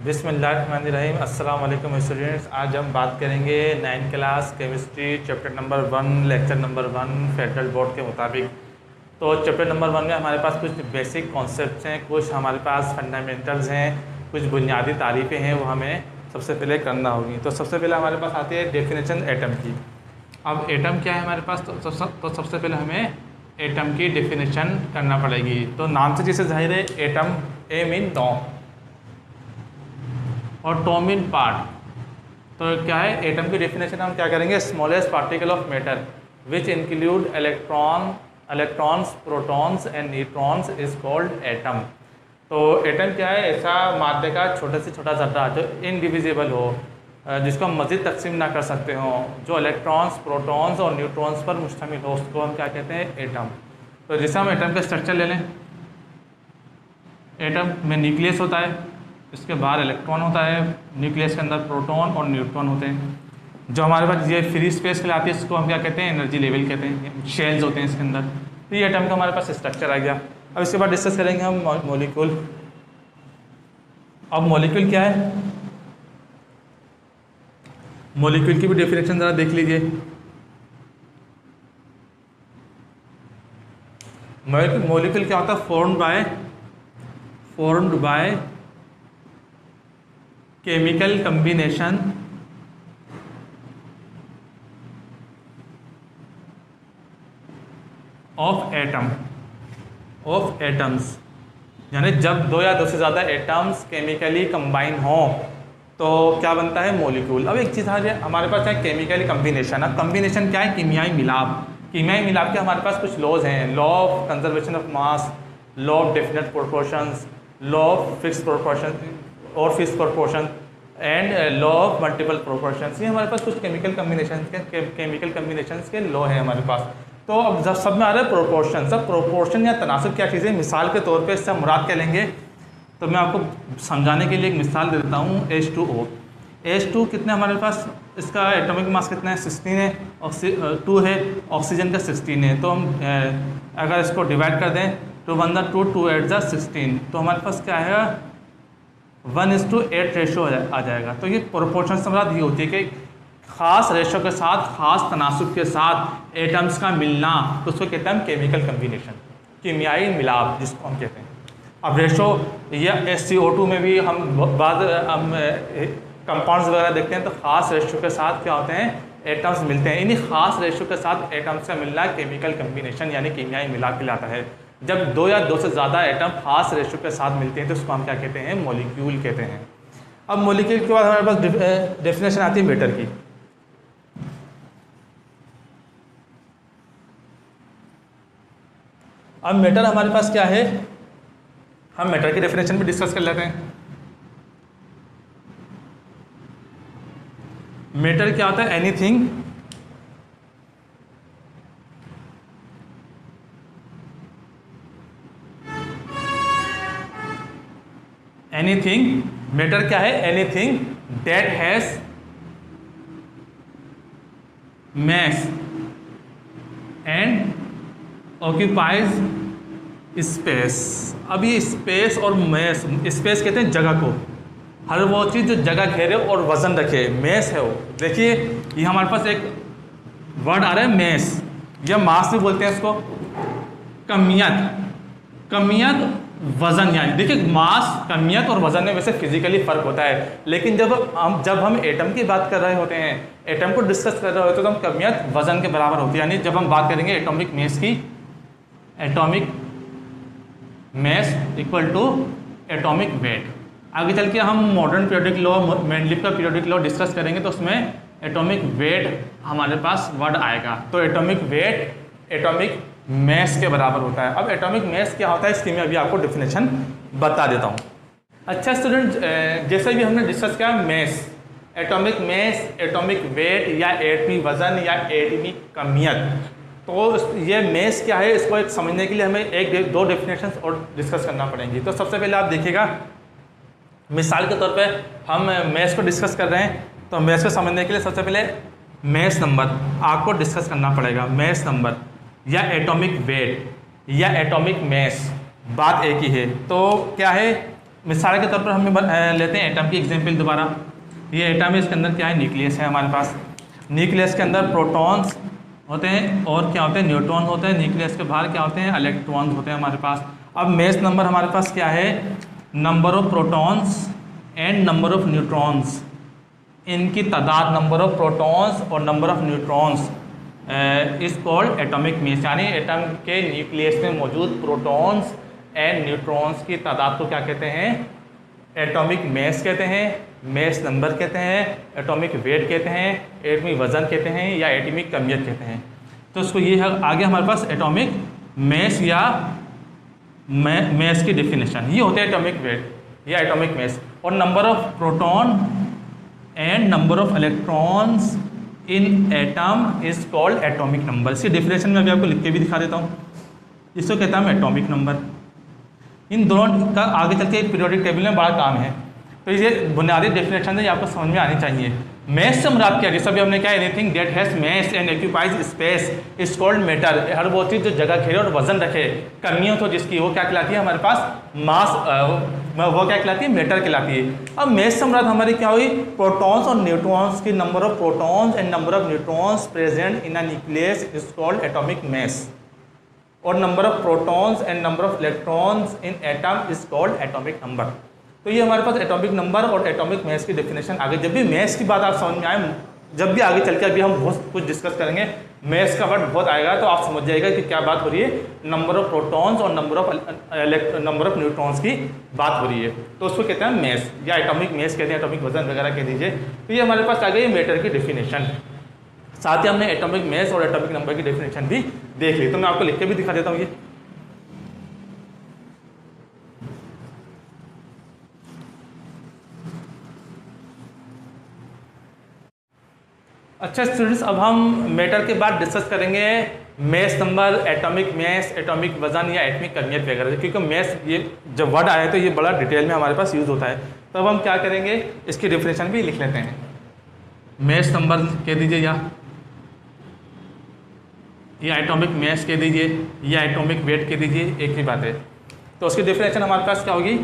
बिस्मिल्लाहिर्रहमानिर्रहीम। अस्सलाम वालेकुम स्टूडेंट्स। आज हम बात करेंगे 9th class chemistry chapter number 1 lecture number 1 federal board के मुताबिक। तो चैप्टर नंबर 1 में हमारे पास कुछ बेसिक कॉन्सेप्ट्स हैं, कुछ हमारे पास फंडामेंटल्स हैं, कुछ बुनियादी तारीफ़ें हैं, वो हमें सबसे पहले करना होगी। तो सबसे पहले हमारे पास आती है डेफिनेशन एटम की। अब एटम क्या है हमारे पास, तो सबसे पहले हमें एटम की डेफिनेशन करना पड़ेगी। तो नाम से जैसे जाहिर है, एटम ए मीन नौ और टॉमिन पार्ट। तो क्या है एटम की डेफिनेशन, हम क्या करेंगे, smallest particle of matter which include electrons, protons and neutrons is called atom. तो एटम क्या है, ऐसा मादे का छोटे से छोटा जर्रा जो इनडिविजिबल हो, जिसको हम मज़ीद तकसीम ना कर सकते हों, जो इलेक्ट्रॉन्स, प्रोटॉन्स और न्यूट्रॉन्स पर मुश्तमिल हो, उसको हम क्या कहते हैं, एटम। तो जैसे हम एटम का स्ट्रक्चर ले लें, एटम में न्यूक्लियस होता है, इसके बाहर इलेक्ट्रॉन होता है, न्यूक्लियस के अंदर प्रोटॉन और न्यूट्रॉन होते हैं। जो हमारे पास ये फ्री स्पेस कहलाती है, इसको हम क्या कहते हैं, एनर्जी लेवल कहते हैं, शेल्स होते हैं इसके अंदर। तो ये एटम का हमारे पास स्ट्रक्चर आ गया। अब इसके बाद डिस्कस करेंगे हम मॉलिक्यूल। अब मॉलिक्यूल क्या है, मॉलिक्यूल की भी डेफिनेशन ज़रा देख लीजिए। मॉलिक्यूल क्या होता है, formed by chemical combination of atoms, यानी जब दो या दो से ज़्यादा एटम्स केमिकली कंबाइन हों तो क्या बनता है, मॉलिक्यूल। अब एक चीज़ हमारे पास है केमिकली कम्बिनेशन। अब कम्बिनेशन क्या है, कीमियाई मिलाप। कीमियाई मिलाप के हमारे पास कुछ लॉज हैं, law of conservation of mass, law of definite proportions, law of fix proportion and law of multiple proportions. ये हमारे पास कुछ केमिकल कम्बिनेशंस के लॉ हैं हमारे पास। तो अब जब सब में आ रहा है प्रोपोर्शन, सब प्रोपोर्शन या तनासुब क्या चीज़ है, मिसाल के तौर पे इससे मुराद क्या लेंगे, तो मैं आपको समझाने के लिए एक मिसाल दे देता हूँ। H2O, H2 कितने हमारे पास, इसका एटॉमिक मास कितना है, 16 है, 2 है, ऑक्सीजन का 16 है। तो हम अगर इसको डिवाइड कर दें, 2 1 जा 2, 2 8 जा 16, तो हमारे पास क्या है, 1:8 रेशो आ जाएगा। तो ये प्रोपोर्शन से मुराद ये होती है कि ख़ास रेशो के साथ, ख़ास तनासुब के साथ एटम्स का मिलना, तो उसको कहते हैं हम केमिकल कम्बिनेशन, कीमियाई मिलाप जिसको हम कहते हैं। अब रेशो या SCO2 में भी हम कंपाउंड्स वगैरह देखते हैं, तो ख़ास रेशो के साथ क्या होते हैं, एटम्स मिलते हैं। इन्हीं ख़ास रेशो के साथ एटम्स का मिलना केमिकल कम्बिनेशन यानी कीमियाई मिलाप कहलाता है। जब दो या दो से ज़्यादा एटम खास रेशो के साथ मिलते हैं तो उसको हम क्या कहते हैं, मॉलिक्यूल कहते हैं। अब मॉलिक्यूल के बाद हमारे पास डेफिनेशन आती है मैटर की। अब मैटर हमारे पास क्या है, हम मैटर की डेफिनेशन भी डिस्कस कर लेते हैं। मैटर क्या होता है, एनीथिंग मैटर क्या है, anything that has mass and occupies space. अब ये स्पेस और मैस, स्पेस कहते हैं जगह को, हर वो चीज़ जो जगह घेरे और वजन रखे, मैस है वो। देखिए ये हमारे पास एक वर्ड आ रहा है मैस, या मास भी बोलते हैं इसको, कमियत वज़न। यानी देखिए मास, कमियत और वज़न में वैसे फिजिकली फ़र्क होता है, लेकिन जब हम एटम की बात कर रहे होते हैं, एटम को डिस्कस कर रहे होते हैं, तो हम कमियत वज़न के बराबर होती है। यानी जब हम बात करेंगे एटॉमिक मैस की, atomic mass equal to atomic weight. आगे चल के हम मॉडर्न पीरियोडिक लॉ, मेंडलीफ का पीरियोडिक लॉ डिस्कस करेंगे, तो उसमें एटॉमिक वेट हमारे पास वर्ड आएगा। तो एटॉमिक वेट एटॉमिक मैस के बराबर होता है। अब एटॉमिक मैस क्या होता है, इसकी मैं अभी आपको डेफिनेशन बता देता हूँ। अच्छा स्टूडेंट, जैसे भी हमने डिस्कस किया mass, atomic mass, atomic weight या एटमी वज़न या एटमी कमियत, तो ये मैस क्या है, इसको एक समझने के लिए हमें दो डेफिनेशन और डिस्कस करना पड़ेंगी। तो सबसे पहले आप देखिएगा, मिसाल के तौर पे हम मैस को डिस्कस कर रहे हैं, तो मैस को समझने के लिए सबसे पहले मैस नंबर आपको डिस्कस करना पड़ेगा। मैस नंबर या एटॉमिक वेट या एटॉमिक मैस, बात एक ही है। तो क्या है, मिसाल के तौर पर हमें लेते हैं एटम की एग्जांपल दोबारा। ये एटम है, इसके अंदर क्या है, न्यूक्लियस है हमारे पास। न्यूक्लियस के अंदर प्रोटॉन्स होते हैं और क्या होते हैं, न्यूट्रॉन होते हैं। न्यूक्लियस के बाहर क्या होते हैं, इलेक्ट्रॉन्स होते हैं हमारे पास। अब मेस नंबर हमारे पास क्या है, number of protons and number of neutrons, इनकी तादाद, नंबर ऑफ प्रोटॉन्स और number of neutrons is called atomic mess. यानी एटम के न्यूक्लियस में मौजूद प्रोटॉन्स एंड न्यूट्रॉन्स की तादाद को क्या कहते हैं, एटॉमिक मेस कहते हैं, मेस नंबर कहते हैं, एटॉमिक वेट कहते हैं, एटॉमिक वज़न कहते हैं या एटॉमिक कमियत कहते हैं। तो उसको ये है आगे हमारे पास एटॉमिक मेस या मेस की डेफिनेशन, ये होते हैं एटॉमिक वेट या एटॉमिक मेस। और number of proton and number of electrons in atom is called atomic number. इसकी डेफिनेशन में अभी आपको लिख के भी दिखा देता हूँ। इसको कहता हूँ एटॉमिक नंबर। इन दोनों का आगे चल के एक पीरियोडिक टेबल में बड़ा काम है। तो ये बुनियादी डेफिनेशन है, ये आपको समझ में आनी चाहिए। मैस से मुराद क्या है, जैसा भी हमने कहा, anything that has mass and occupies space is called matter. हर वो चीज़ जो जगह घेरे और वजन रखे, कमियों तो जिसकी, वो क्या कहलाती है हमारे पास, मास, वो क्या कहलाती है, मैटर कहलाती है। अब मैस से मुराद हमारी क्या हुई, प्रोटॉन्स और न्यूट्रॉन्स की number of protons and number of neutrons present in a nucleus is called atomic mass. और number of protons and number of electrons in atom is called atomic number. तो ये हमारे पास एटॉमिक नंबर और atomic mass की definition आगे। जब भी मैस की बात आप समझ में आए, जब भी आगे चल के अभी हम बहुत कुछ डिस्कस करेंगे, मैस का वर्ड बहुत आएगा तो आप समझ जाएगा कि क्या बात हो रही है, नंबर ऑफ प्रोटॉन्स और नंबर ऑफ न्यूट्रॉन्स की बात हो रही है। तो उसको कहते हैं मैस या एटॉमिक मैस कहते हैं, एटॉमिक वजन वगैरह कह दीजिए। तो ये हमारे पास आ गई मैटर की डेफिनेशन। साथ ही हमने एटॉमिक मैस और एटॉमिक नंबर की डेफिनेशन भी देख ली। तो मैं आपको लिख के भी दिखा देता हूँ ये। अच्छा स्टूडेंट्स, अब हम मैटर के बाद डिस्कस करेंगे mass number, atomic mass, atomic वजन या एटॉमिक कमियत वगैरह। क्योंकि मैस ये जब वर्ड आया तो ये बड़ा डिटेल में हमारे पास यूज़ होता है। तो अब हम क्या करेंगे, इसकी डेफिनेशन भी लिख लेते हैं। मैस नंबर कह दीजिए या एटॉमिक मैस कह दीजिए या एटॉमिक वेट कह दीजिए, एक ही बात है। तो उसकी डेफिनेशन हमारे पास क्या होगी,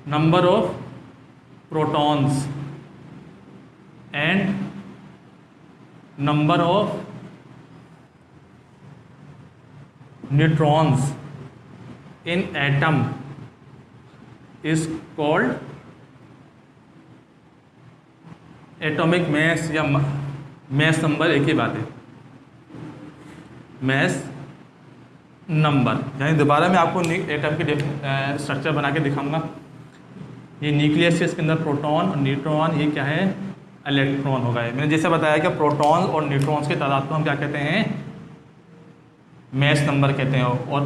number of protons and number of neutrons in atom is called atomic mess या मैस नंबर, एक ही बात है, मैस नंबर। यानी दोबारा मैं आपको एटम की स्ट्रक्चर बना के दिखाऊंगा। ये न्यूक्लियस है, इसके अंदर प्रोटॉन और न्यूट्रॉन, ये क्या है, इलेक्ट्रॉन होगा। मैंने जैसे बताया कि प्रोटॉन और न्यूट्रॉन्स की तादाद को हम क्या कहते हैं, मैस नंबर कहते हैं। और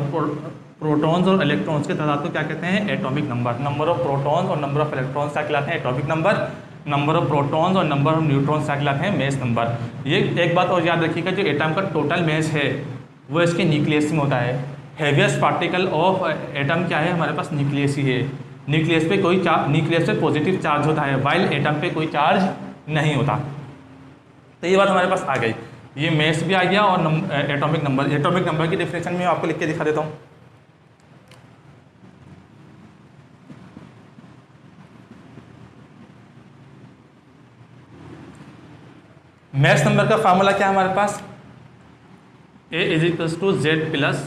प्रोटॉन्स और इलेक्ट्रॉन्स की तादाद को क्या कहते हैं, atomic number. Number of protons और नंबर ऑफ इलेक्ट्रॉन्स क्या कहलाते हैं, atomic number. Number of protons और नंबर ऑफ न्यूट्रॉन्स क्या कहलाते हैं, मैस नंबर। ये एक बात और याद रखिएगा, जो एटम का टोटल मैस है वो इसके न्यूक्लियस में होता है। हैवीएस्ट पार्टिकल ऑफ एटम क्या है, हमारे पास न्यूक्लियस ही है। न्यूक्लियस पे कोई न्यूक्लियस पे पॉजिटिव चार्ज होता है, वाइल एटम पे कोई चार्ज नहीं होता। तो ये बात हमारे पास आ गई। ये मैस भी आ गया और एटॉमिक नंबर। एटॉमिक नंबर की डेफिनेशन में आपको लिख के दिखा देता हूँ। मैस नंबर का फार्मूला क्या है हमारे पास, A is equals to Z plus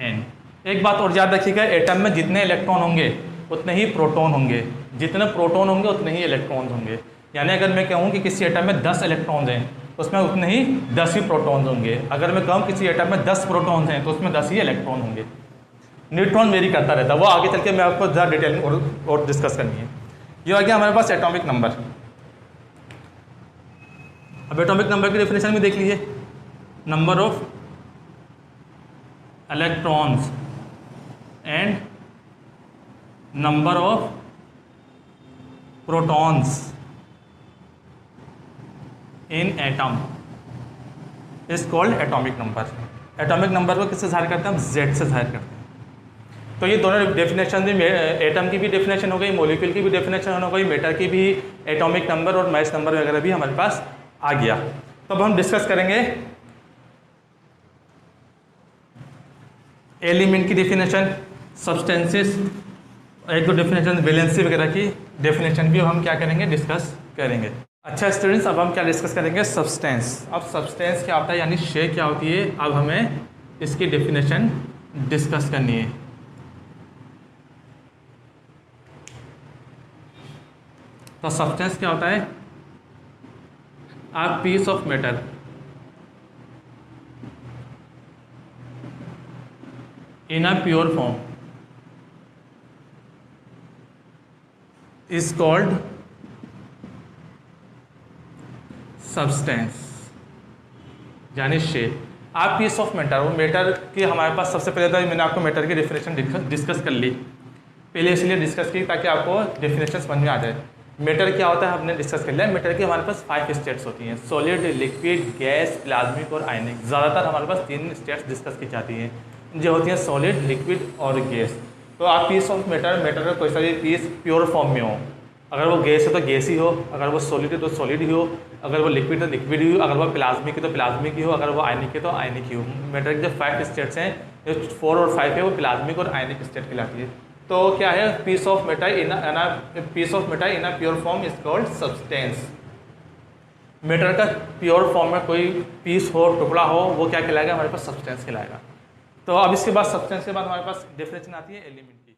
N। एक बात और याद रखिएगा, एटम में जितने इलेक्ट्रॉन होंगे उतने ही प्रोटॉन होंगे, जितने प्रोटॉन होंगे उतने ही इलेक्ट्रॉन्स होंगे। यानी अगर मैं कहूँ कि किसी एटम में 10 इलेक्ट्रॉन्स हैं तो उसमें उतने ही 10 ही प्रोटॉन्स होंगे। अगर मैं कहूँ किसी एटम में 10 प्रोटॉन्स हैं तो उसमें 10 ही इलेक्ट्रॉन होंगे। न्यूट्रॉन वेरी करता रहता है, वो आगे चल के मैं आपको ज़्यादा डिटेल में और डिस्कस करनी है। ये आ गया हमारे पास एटॉमिक नंबर। अब एटॉमिक नंबर की डेफिनेशन में देख लीजिए, number of electrons and number of protons in atom is called atomic number. Atomic number को किससे ज़ाहिर करते हैं, हम Z से ज़ाहिर करते हैं। तो ये दोनों डेफिनेशन भी, एटम की भी डेफिनेशन हो गई, मॉलिक्यूल की भी डेफिनेशन हो गई, मैटर की भी, एटॉमिक नंबर और मैस नंबर वगैरह भी हमारे पास आ गया। तो अब हम डिस्कस करेंगे एलिमेंट की डेफिनेशन। सब्सटेंसेस, एक तो डेफिनेशन वैलेंसी वगैरह की डेफिनेशन भी हम क्या करेंगे, डिस्कस करेंगे। अच्छा स्टूडेंट्स, अब हम क्या डिस्कस करेंगे, सब्सटेंस। अब सब्सटेंस क्या होता है, यानी शे क्या होती है, अब हमें इसकी डेफिनेशन डिस्कस करनी है। तो सब्सटेंस क्या होता है, a piece of metal in a pure form is called substance, यानी शेप। आप पीस ऑफ मेटर, वो मेटर की हमारे पास सबसे पहले तो मैंने आपको मेटर की डेफिनेशन डिस्कस कर ली, पहले इसलिए डिस्कस की ताकि आपको डेफिनेशन समझ में आ जाए। मेटर क्या होता है हमने डिस्कस कर लिया। मेटर की हमारे पास 5 स्टेट्स होती हैं, सॉलिड, लिक्विड, गैस, प्लाज्मिक और आयनिक। ज़्यादातर हमारे पास 3 स्टेट्स डिस्कस की जाती हैं, जो होती हैं सॉलिड, लिक्विड और गैस। तो आप पीस ऑफ मेटर का कोई सा भी पीस प्योर फॉर्म में हो, अगर वो गैस है तो गैस ही हो, अगर वो सॉलिड है तो सॉलिड ही हो, अगर वो लिक्विड है तो लिक्विड ही हो, अगर वो प्लाज्मिक है तो प्लाज्मिक ही हो, अगर वो आयनिक है तो आयनिक ही हो। मेटर के जो 5 स्टेट्स हैं, जो 4 और 5 है, वो प्लाज्मिक और आयनिक स्टेट कहलाती है। तो क्या है, piece of matter in a pure form is called substance. Matter का प्योर फॉर्म में कोई पीस हो, टुकड़ा हो, वो क्या कहलाएगा, हमारे पास सब्सटेंस कहलाएगा। तो अब इसके बाद सब्सटेंस के बाद हमारे पास डेफिनेशन आती है एलिमेंट की।